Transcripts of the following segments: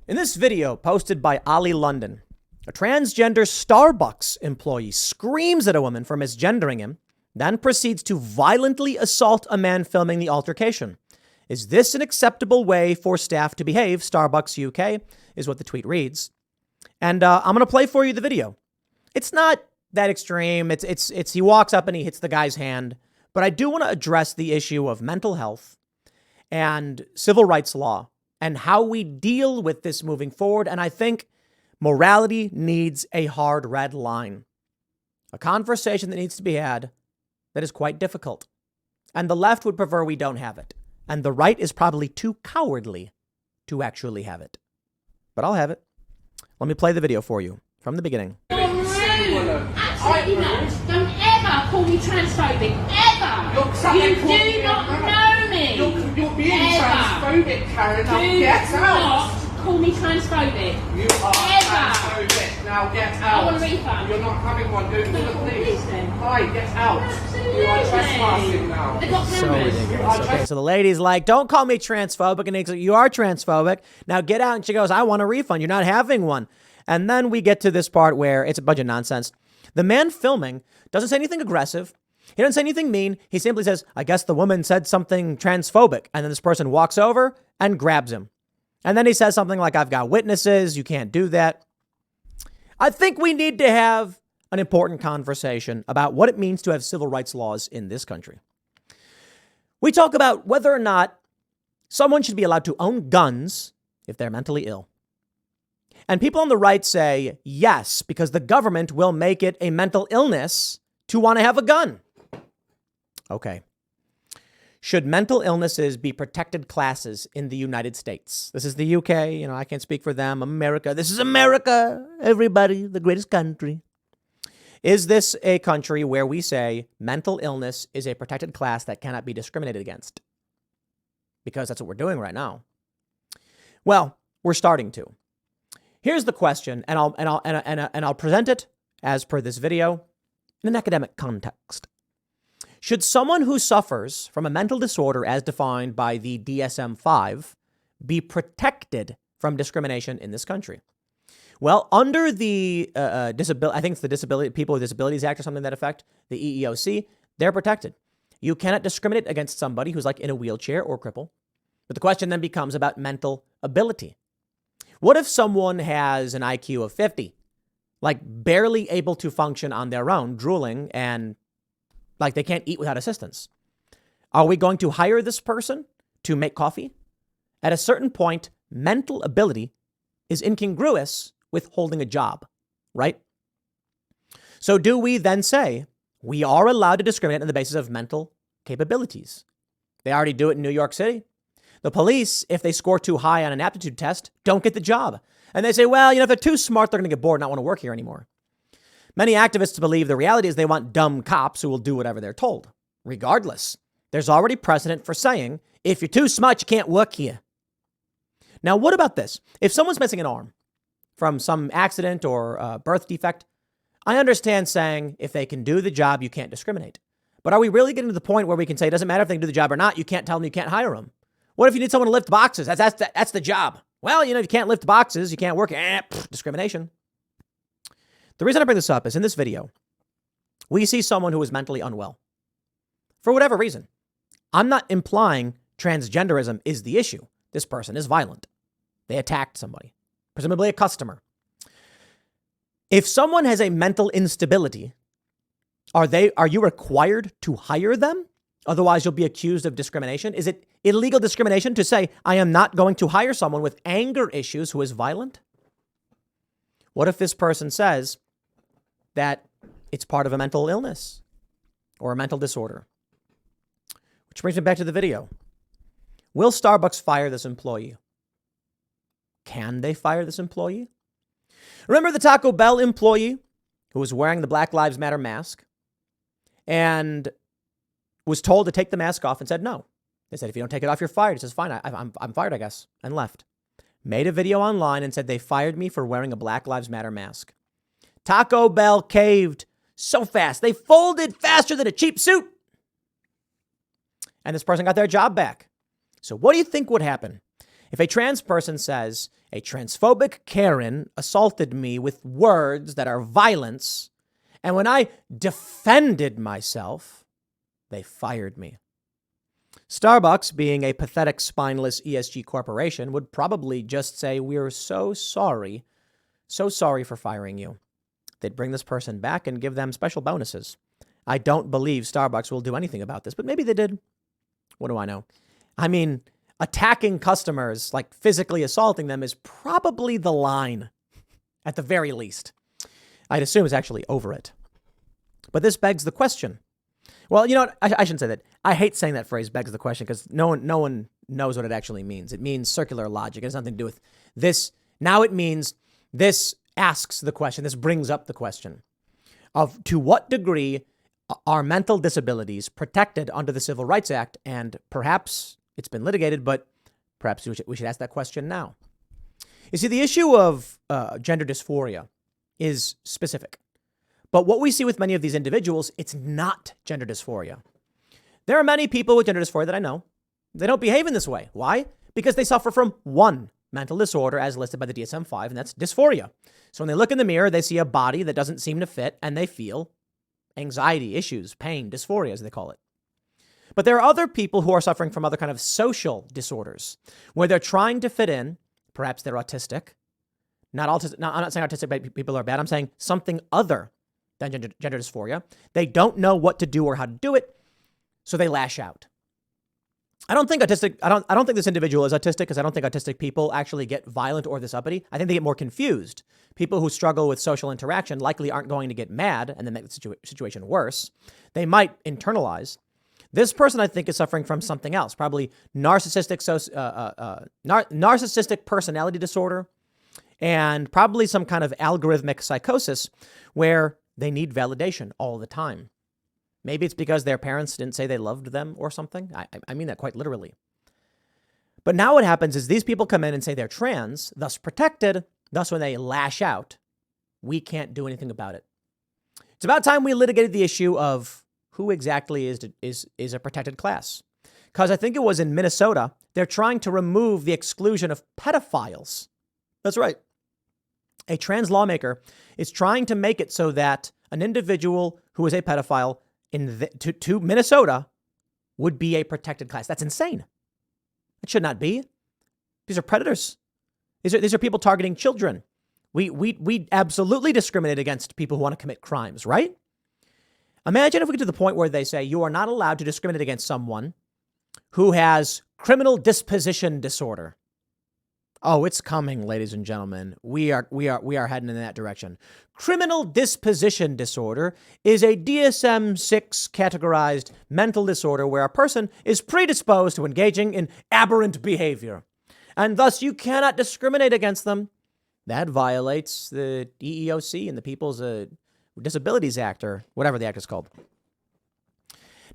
In this video posted by Ali London, a transgender Starbucks employee screams at a woman for misgendering him, then proceeds to violently assault a man filming the altercation. Is this an acceptable way for staff to behave? Starbucks UK is what the tweet reads. And I'm going to play for you the video. It's not that extreme. It's he walks up and he hits the guy's hand. But I do want to address the issue of mental health and civil rights law and how we deal with this moving forward. And I think morality needs a hard red line, a conversation that needs to be had that is quite difficult. And the left would prefer we don't have it. And the right is probably too cowardly to actually have it. But I'll have it. Let me play the video for you from the beginning. You're rude. Absolutely not. Don't ever call me transphobic. Ever. You do not know me. You're being transphobic, Karen. Now get out. Do not call me transphobic. You are transphobic. Now get out. I want a refund. You're not having one. Go to the police. Then. Hi, get out. Absolutely. You are trespassing now. They got So cameras. ridiculous. Okay, so the lady's like, don't call me transphobic. And he's like, you are transphobic. Now get out. And she goes, I want a refund. You're not having one. And then we get to this part where it's a bunch of nonsense. The man filming doesn't say anything aggressive. He doesn't say anything mean. He simply says, I guess the woman said something transphobic. And then this person walks over and grabs him. And then he says something like, I've got witnesses. You can't do that. I think we need to have an important conversation about what it means to have civil rights laws in this country. We talk about whether or not someone should be allowed to own guns if they're mentally ill. And people on the right say, yes, because the government will make it a mental illness to want to have a gun. Okay. Should mental illnesses be protected classes in the United States? This is the UK. I can't speak for them. America. This is America. Everybody, the greatest country. Is this a country where we say mental illness is a protected class that cannot be discriminated against? Because that's what we're doing right now. Well, we're starting to. Here's the question, and I'll present it as per this video in an academic context. Should someone who suffers from a mental disorder as defined by the DSM-5 be protected from discrimination in this country? Well, under the I think it's the People with Disabilities Act or something to that effect, the EEOC, they're protected. You cannot discriminate against somebody who's like in a wheelchair or cripple. But the question then becomes about mental ability. What if someone has an IQ of 50, like barely able to function on their own, drooling, and like they can't eat without assistance? Are we going to hire this person to make coffee? At a certain point, mental ability is incongruous with holding a job, right? So do we then say we are allowed to discriminate on the basis of mental capabilities? They already do it in New York City. The police, if they score too high on an aptitude test, don't get the job. And they say, well, if they're too smart, they're going to get bored and not want to work here anymore. Many activists believe the reality is they want dumb cops who will do whatever they're told. Regardless, there's already precedent for saying, if you're too smart, you can't work here. Now, what about this? If someone's missing an arm from some accident or birth defect, I understand saying if they can do the job, you can't discriminate. But are we really getting to the point where we can say it doesn't matter if they can do the job or not? You can't tell them you can't hire them. What if you need someone to lift boxes? That's the job. Well, if you can't lift boxes, you can't work. Discrimination. The reason I bring this up is in this video, we see someone who is mentally unwell. For whatever reason. I'm not implying transgenderism is the issue. This person is violent. They attacked somebody, presumably a customer. If someone has a mental instability, are you required to hire them? Otherwise, you'll be accused of discrimination. Is it illegal discrimination to say, I am not going to hire someone with anger issues who is violent? What if this person says that it's part of a mental illness or a mental disorder? Which brings me back to the video. Will Starbucks fire this employee? Can they fire this employee? Remember the Taco Bell employee who was wearing the Black Lives Matter mask and was told to take the mask off and said no. They said, if you don't take it off, you're fired. He says, fine, I'm fired, I guess, and left. Made a video online and said they fired me for wearing a Black Lives Matter mask. Taco Bell caved so fast. They folded faster than a cheap suit. And this person got their job back. So what do you think would happen if a trans person says, A transphobic Karen assaulted me with words that are violence, and when I defended myself, they fired me. Starbucks, being a pathetic, spineless ESG corporation, would probably just say, "We're so sorry for firing you." They'd bring this person back and give them special bonuses. I don't believe Starbucks will do anything about this, but maybe they did. What do I know? I mean, attacking customers, like physically assaulting them, is probably the line, at the very least. I'd assume it's actually over it. But this begs the question. Well, you know what? I shouldn't say that. I hate saying that phrase, begs the question, because no one knows what it actually means. It means circular logic. It has nothing to do with this. Now it means this asks the question. This brings up the question of to what degree are mental disabilities protected under the Civil Rights Act? And perhaps it's been litigated, but perhaps we should ask that question now. You see, the issue of gender dysphoria is specific. But what we see with many of these individuals, it's not gender dysphoria. There are many people with gender dysphoria that I know. They don't behave in this way. Why? Because they suffer from one mental disorder as listed by the DSM-5, and that's dysphoria. So when they look in the mirror, they see a body that doesn't seem to fit, and they feel anxiety, issues, pain, dysphoria, as they call it. But there are other people who are suffering from other kind of social disorders where they're trying to fit in. Perhaps they're autistic. I'm not saying autistic people are bad. I'm saying something other than gender dysphoria. They don't know what to do or how to do it, so they lash out. I don't think this individual is autistic because I don't think autistic people actually get violent or this uppity. I think they get more confused. People who struggle with social interaction likely aren't going to get mad and then make the situation worse. They might internalize. This person, I think, is suffering from something else, probably narcissistic personality disorder, and probably some kind of algorithmic psychosis where they need validation all the time. Maybe it's because their parents didn't say they loved them or something. I mean that quite literally. But now what happens is these people come in and say they're trans, thus protected. Thus, when they lash out, we can't do anything about it. It's about time we litigated the issue of who exactly is a protected class. Because I think it was in Minnesota, they're trying to remove the exclusion of pedophiles. That's right. A trans lawmaker is trying to make it so that an individual who is a pedophile to Minnesota would be a protected class. That's insane. It should not be. These are predators. These are people targeting children. We absolutely discriminate against people who want to commit crimes, right? Imagine if we get to the point where they say you are not allowed to discriminate against someone who has criminal disposition disorder. Oh, it's coming, ladies and gentlemen. We are heading in that direction. Criminal disposition disorder is a DSM-6 categorized mental disorder where a person is predisposed to engaging in aberrant behavior, and thus you cannot discriminate against them. That violates the EEOC and the People's Disabilities Act, or whatever the act is called.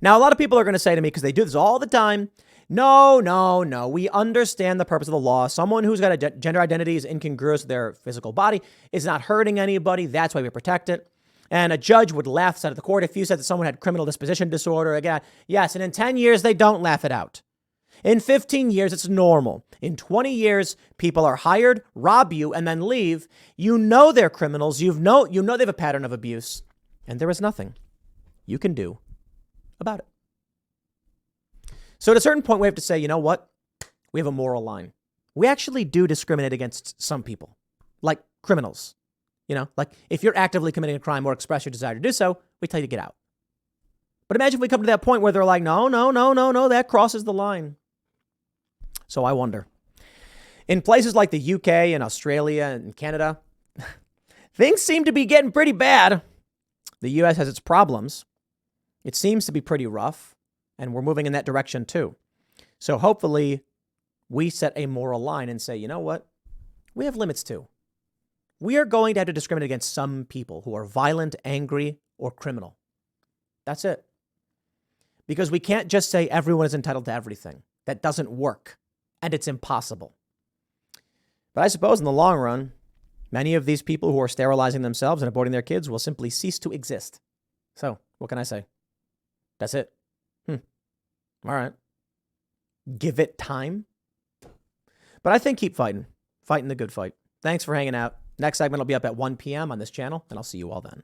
Now, a lot of people are going to say to me, because they do this all the time, no, we understand the purpose of the law. Someone who's got a gender identity is incongruous with their physical body, is not hurting anybody. That's why we protect it. And a judge would laugh out of the court if you said that someone had criminal disposition disorder. Again, yes, and in 10 years, they don't laugh it out. In 15 years, it's normal. In 20 years, people are hired, rob you, and then leave. You know they're criminals. You know they have a pattern of abuse, and there is nothing you can do about it. So at a certain point, we have to say, you know what? We have a moral line. We actually do discriminate against some people, like criminals. You know, like if you're actively committing a crime or express your desire to do so, we tell you to get out. But imagine if we come to that point where they're like, no, that crosses the line. So I wonder. In places like the UK and Australia and Canada, things seem to be getting pretty bad. The US has its problems. It seems to be pretty rough. And we're moving in that direction too. So hopefully we set a moral line and say, you know what? We have limits too. We are going to have to discriminate against some people who are violent, angry, or criminal. That's it. Because we can't just say everyone is entitled to everything. That doesn't work. And it's impossible. But I suppose in the long run, many of these people who are sterilizing themselves and aborting their kids will simply cease to exist. So what can I say? That's it. All right. Give it time. But I think keep fighting. Fighting the good fight. Thanks for hanging out. Next segment will be up at 1 p.m. on this channel, and I'll see you all then.